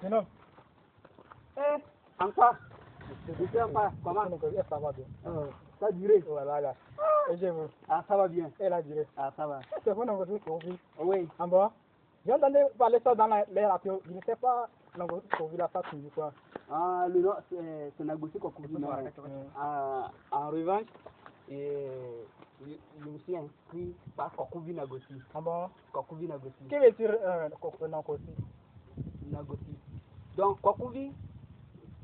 non. Encore. Je sais pas. Comment? Ça va bien. Ça a duré. Voilà, là. Et je veux. Ah, ça va bien. Elle a duré. Ah, ça va. C'est bon, on va dire qu'on vit. Oui. En bas. J'ai entendu parler ça dans les radios. Je ne sais pas, qu'on vit la face ou quoi. Ah, le nom, c'est Nagosi Kokuvi. En revanche, je me suis inscrit par Kokuvi Nagosi. Ah bon? Kokuvi Nagosi. Qui veut dire Nagosi? Nagosi. Donc, Kokuvi,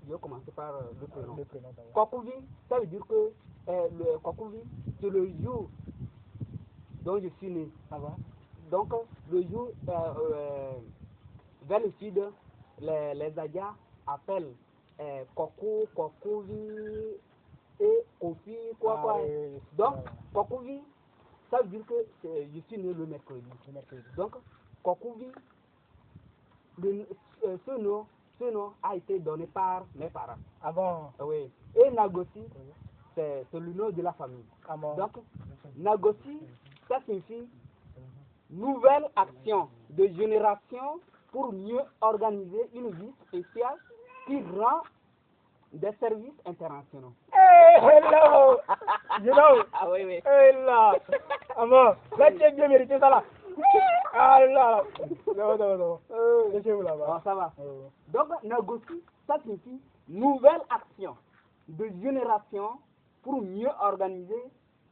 je vais commencer par le prénom. Le prénom Kokuvi, ça veut dire que le Kokuvi, c'est le jour dont je suis né. Ah bon? Donc, le jour vers le sud, les Adja appellent Koku, Kokuvi et Kofi, quoi. Oui. Donc, Kokuvi, ça veut dire que je suis né le mercredi. Donc, Kokuvi, ce nom a été donné par mes parents. Ah bon? Oui. Et Nagosi, c'est le nom de la famille. Ah bon? Donc, Nagosi, ça signifie nouvelle action de génération pour mieux organiser une vie spéciale qui rend des services internationaux. Hey, hello! You know? Ah oui. Hey là! Ah bon? Là, tu as bien mérité ça là. Ah là! Non. Laissez-vous là-bas. Ah, ça va. Donc, Nagosi, ça signifie nouvelle action de génération pour mieux organiser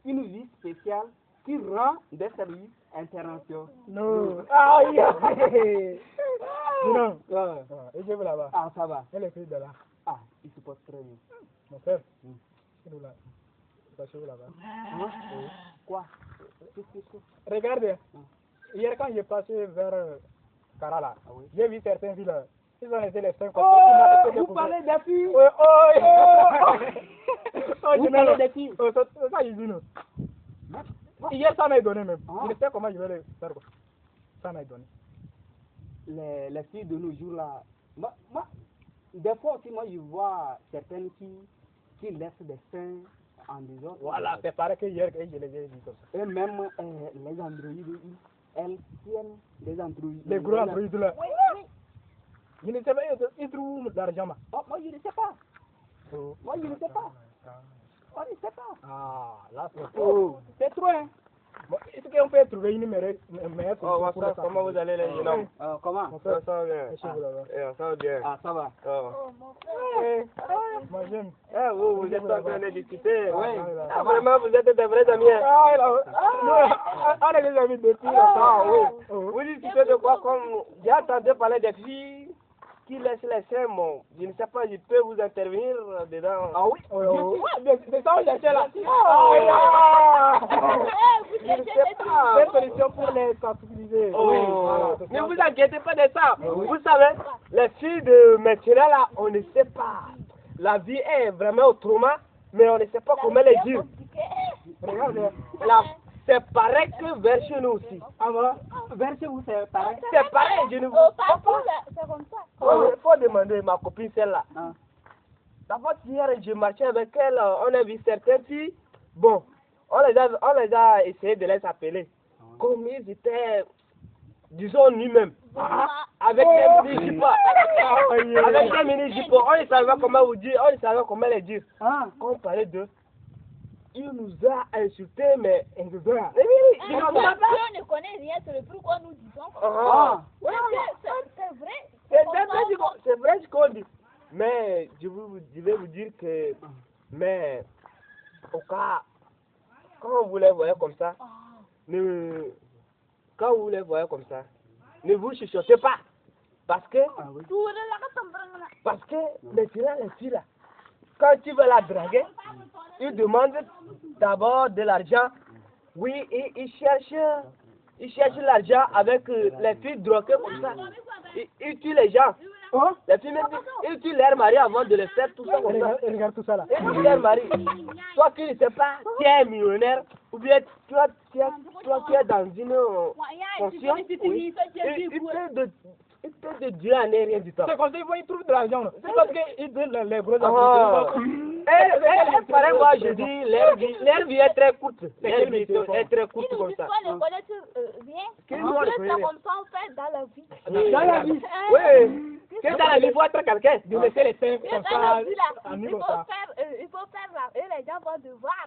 une vie spéciale qui rend des services internationaux. Non. Aïe! Non. Laissez-vous là-bas. Ah, ça va. Elle est fille de là. Ah, il se porte très bien. Mon frère? C'est nous là. Passez-vous là-bas. Quoi? Regardez. Hier, quand j'ai passé vers Karala, j'ai vu certaines villes. Ils ont laissé les seins comme ça. Vous parlez des filles? Oui, Vous parlez des filles? Ça, ils disent. Hier, ça m'a donné même. Je ne sais comment je vais le faire. Ça m'a donné. Les filles de nos jours là, moi, des fois aussi, moi je vois certaines filles qui laissent des seins en dehors. Voilà, c'est pareil que hier, je les ai dit comme ça. Et même les androïdes, elles tiennent les androïdes. Les gros androïdes là. Oui. Je ne sais pas, ils trouvent l'argent. Oh, moi je ne sais pas. Moi je ne sais pas. On ne sait pas. Ah, là c'est trop. C'est trop, hein. Bon, est-ce qu'on peut trouver une meilleure Comment vous allez les jeunes hommes? Comment? Ça va bien. Ça va bien. Ah, ça va. Moi j'aime. Vous êtes en train de discuter. Oui. Ah, vraiment, vous êtes des vrais amis. On est des amis depuis longtemps. Oui. Vous discutez de quoi? Comme j'ai entendu parler des filles qui laissent les seins, bon, je ne sais pas, je peux vous intervenir dedans. Ah oui? C'est ça où j'étais là. Je ne sais pas. C'est une solution pour les sensibiliser. Ne vous inquiétez pas de ça. Vous savez, les filles de maintenant là, on ne sait pas. La vie est vraiment autrement, mais on ne sait pas comment les dire. Regarde, c'est pareil que vers chez nous aussi. ah bon? Vers chez vous, c'est pareil. C'est pareil, je ne vous C'est comme ça. Il faut demander ma copine celle-là. D'abord, hier, je marchais avec elle, on a vu certaines filles. Bon, on les a essayé de les appeler. Comme ils étaient, disons, nous-mêmes. Avec des mini-jupons. Avec des mini-jupons. On ne savait comment vous dire, on ne savait comment les dire. Quand on parlait d'eux, il nous a insultés, mais On ne connaît rien sur le pourquoi nous disons. C'est vrai. C'est vrai ce qu'on dit. Mais je vais vous dire que, mais au cas, quand vous les voyez comme ça, quand vous les voyez comme ça, ne vous chuchotez pas. Parce que les filles là, quand tu veux la draguer, ils demandent d'abord de l'argent. Oui, ils cherchent l'argent avec les filles droguées comme ça. Ils tuent les gens. Les filles même, ils tuent leur mari avant de les faire tout ça comme ça. Regarde tout ça là. Ils tuent leur mari. Toi qui ne sais pas, tu es millionnaire, ou bien toi tu es dans une conscience. Il peut de Dieu en est rien du temps. C'est comme ça qu'ils trouvent de l'argent. C'est parce qu'ils donnent les gros pareil, moi je dis, leur vie est très courte. Leur vie est très courte comme ça. Tu ne connais rien. En plus, c'est comme ça on fait dans la vie. Dans la vie. Oui. Que dans la vie, il faut être quelqu'un. De laisser les seins Mais comme dans ça, la vie, là, en nu il comme faut ça. faire, et les gens vont devoir.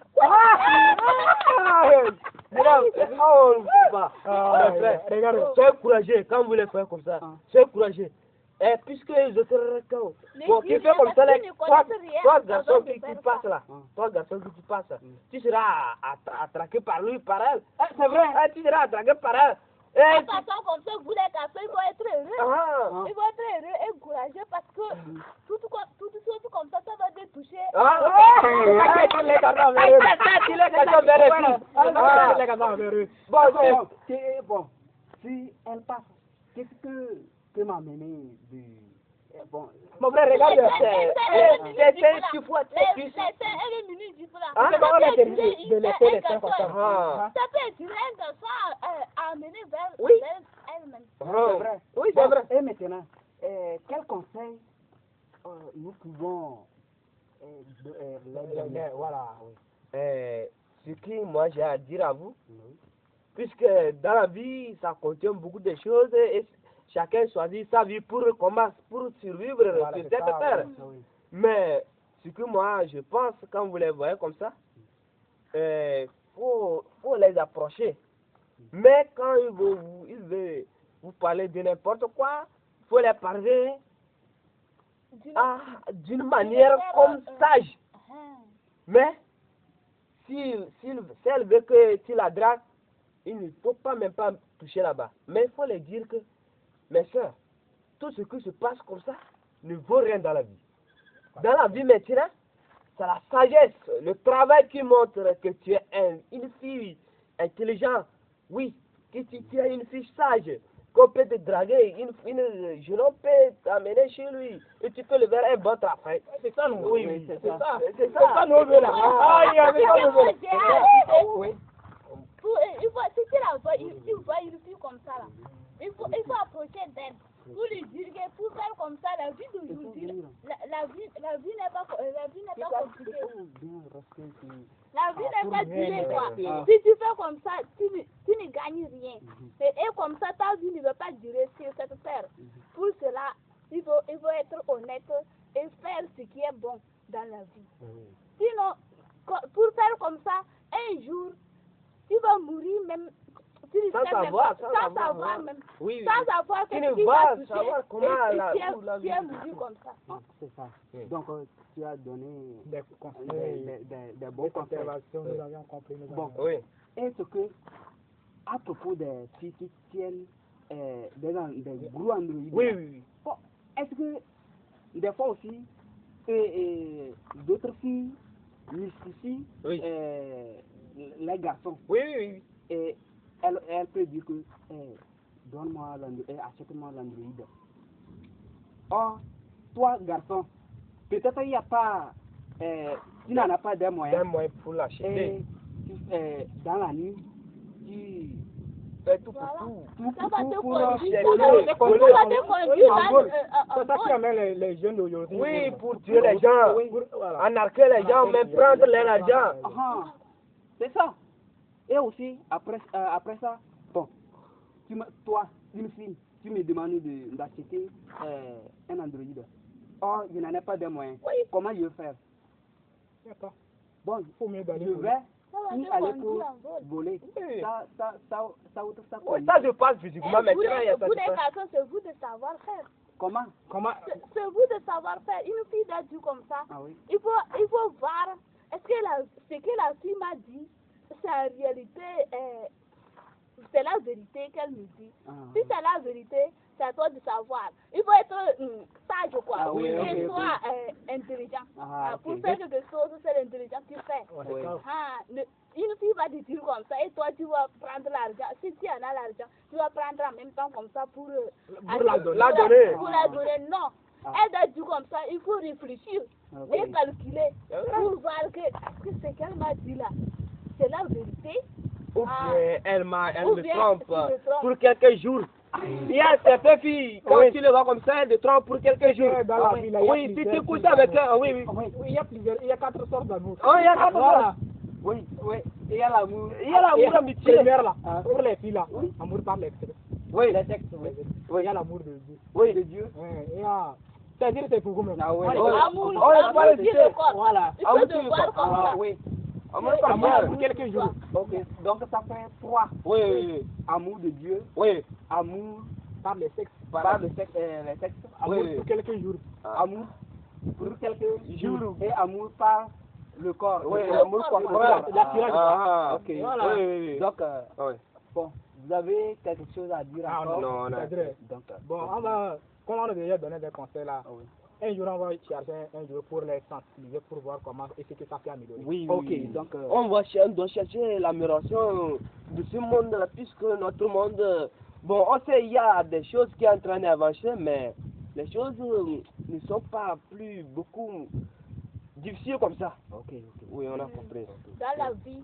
Regarde, on ne peut pas. Ah, Mes frères, regarde. soyez courageux quand vous voulez faire comme ça. Soyez courageux. Et puisque je te réclame, Mais bon, dis qui fait rien, comme ça, parce là, que tu ne connais rien, toi tu garçon dois qui faire passe ça. là, toi garçon qui passe, tu seras attraqué par lui, par elle. C'est vrai. Tu seras attraqué par elle. De Et toute façon, comme ça, vous les garçons, ils vont être heureux. ah, Ils vont être heureux et courageux parce que tout chose comme ça va te toucher. Les garçons Ah, vers eux. c'est les garçons vers les filles. Les garçons vers eux. Bon, si elle passe, qu'est-ce que m'a mené de... Bon, Mon frère, regarde, tu vois, tu sais. Elle est minute, Ah, C'est comment on interdit de laisser les seins comme ça. Ah, Ça peut être un garçon à amener vers Oui. elle-même. c'est vrai. oui, c'est vrai. Et maintenant, quel conseil nous pouvons leur donner? Voilà. Ce que moi j'ai à dire à vous, puisque dans la vie, ça contient beaucoup de choses et chacun choisit sa vie pour survivre Voilà, sur c'est cette ça, terre. oui. Mais ce que moi je pense, quand vous les voyez comme ça, faut les approcher. Mais quand ils veulent vous parler de n'importe quoi, il faut les parler d'une manière comme sage. Mais si elle veut que tu la dragues, il ne faut pas même pas toucher là-bas. Mais il faut leur dire que, mes soeurs, tout ce qui se passe comme ça ne vaut rien dans la vie. Dans la vie maintenant, c'est la sagesse, le travail qui montre que tu es une fille intelligente. Oui, que tu es une fille sage, qu'on peut te draguer, une jeune homme peut t'amener chez lui et tu peux le faire un bon travail. C'est ça, nous. Oui, oui, c'est ça. C'est C'est ça, nous, là. Ah, il y a ça, nous. Oui. Si tu la vois, tu vois une fille comme ça là, il faut approcher d'elle pour lui dire que pour faire comme ça, la vie d'aujourd'hui, la vie n'est pas compliquée. La vie n'est pas durée quoi. Si tu fais comme ça, tu ne gagnes rien. Et comme ça, ta vie ne va pas durer sur cette terre. Pour cela, il faut être honnête et faire ce qui est bon dans la vie. Sinon, pour faire comme ça, un jour, tu vas mourir même. Sans savoir même. Oui, Sans savoir tu que ne tu vas vas savoir toucher comment et la tu es mourir comme ça. C'est ça. Donc, tu as donné Des conseils, des bons conseils. observations, nous avions compris. Bon. Oui. Est-ce que, à propos des filles qui tiennent des gros androïdes, Oui. bon, est-ce que des fois aussi, d'autres filles mystifient Oui. les garçons Oui. et elle peut dire que donne-moi l'androïde, achète-moi l'androïde. Or, toi, garçon, peut-être il n'y a pas, tu n'en as pas des moyens. D'un moyen pour l'acheter. Et dans la nuit, tu Fais tout Voilà. pour tout. Ça va te pour conduire. voler, Ça voler, va te conduire C'est ça qui amène les jeunes d'aujourd'hui. Oui, pour tuer les gens, Voilà. anarquer les gens, même prendre leur argent. c'est ça. Et aussi, après ça, bon, toi, une fille, tu me demandes d'acheter un androïde. Or, je n'en ai pas de moyens. Comment je vais faire? Il y a pas. Bon, Il faut mieux d'aller je pour vais y aller pour voler. Oui. Ça, Oui, ça je passe physiquement, mais Vous il y a ça. les garçons, c'est vous de savoir faire. Comment? C'est vous de savoir faire. Une fille doit dire comme ça. Ah oui. Il faut voir. Est-ce que ce que la fille m'a dit, c'est en réalité, c'est la vérité qu'elle me dit. Si c'est la vérité, c'est à toi de savoir. Il faut être sage quoi. Ah oui, et ok, soit intelligent. Pour ok. faire quelque chose, c'est l'intelligence qui fait. Oui. Une fille va te dire comme ça et toi tu vas prendre l'argent. Si tu en as l'argent, tu vas prendre en même temps comme ça pour la donner. Pour la donner, non. Elle doit dire comme ça, il faut réfléchir et calculer pour voir que ce qu'elle m'a dit là, c'est la vérité. Ou bien elle me bien, trompe elle me trompe. pour quelques jours. Il y a certaines filles, quand tu les vois comme ça, elles te trompent pour quelques jours. Dans la vie, là, il y a Oui, si plusieurs tu couches avec types. eux, oui. Oui, il y a plusieurs, il y a 4 sortes d'amour. Oh, il y a 4 Voilà. sortes. Oui. Il y a l'amour. Il y a l'amour amitié. Première là, pour les filles là, amour par l'extrait. Oui, les textes, oui. Il y a l'amour de Dieu. Oui, de Dieu. Il y a... C'est-à-dire c'est pour vous-même. Ah oui. Amour, on est pas amour, les Dieu cités. le corps. Voilà. Il faut devoir comme Ah ça. oui. Amour Oui, comme Amour ça. pour quelques jours. Ok, donc ça fait 3. Oui, oui, Amour de Dieu, oui. amour Par les sexes. par le sexe, les sexes, Amour Oui. pour quelques jours. amour pour quelques jours et amour par le corps. Oui, Le l'amour corps. par Voilà, le l'attirance. Ah, Ok. Voilà. Oui, oui, oui. Donc, Oui. bon, vous avez quelque chose à dire Ah, encore? Non, non. C'est-à-dire, Donc, bon, on va, comme on a déjà donné des conseils là, oui. un jour on va chercher un jour pour les sensibiliser, pour voir comment et ce que ça fait améliorer. Oui, Ok, oui. donc, On doit chercher l'amélioration de ce monde-là, puisque notre monde, bon, on sait il y a des choses qui sont en train d'avancer, mais les choses ne sont pas plus beaucoup difficiles comme ça. ok. Oui, on a compris. Dans la vie,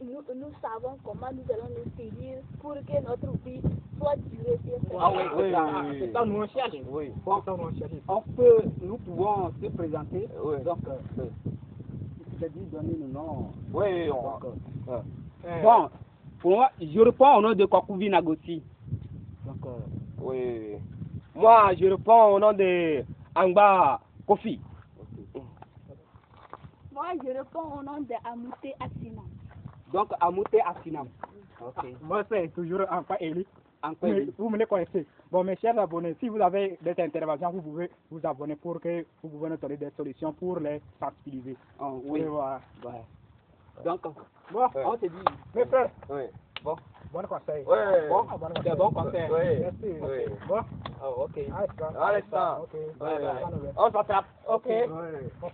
nous savons comment nous allons nous tenir pour que notre vie soit durée sur cette Ah oui, terre. Oui, c'est ça. oui, oui. C'est ça nous on cherche. Oui. Bon, ça nous on cherche. Nous pouvons se présenter. Oui. Donc, Oui. c'est-à-dire donner le nom. Oui, Donc, Bon, pour moi, je réponds au nom de Kwakuvi Nagoti. Donc, oui. Moi, je réponds au nom de Angba Kofi. Moi, je réponds au nom de Amouté Assina. donc Amute Asinam. Ok. moi c'est toujours Encore Eli. Encore Vous me les connaissez. Bon, mes chers abonnés, si vous avez des interventions, vous pouvez vous abonner pour que vous pouvez nous donner des solutions pour les sensibiliser. Oh, oui. Et voilà. Ouais. Donc, Bon, on se dit. mes frères, Oui. Bon. bon conseil. Oui. Bon conseil. Bon conseil. Oui. Merci. Oui. Bon, Oh, ok. allez, ça. Allez, ça. Ok. Oui. Bye, bye. On s'attrape. Ok. Oui. Bon,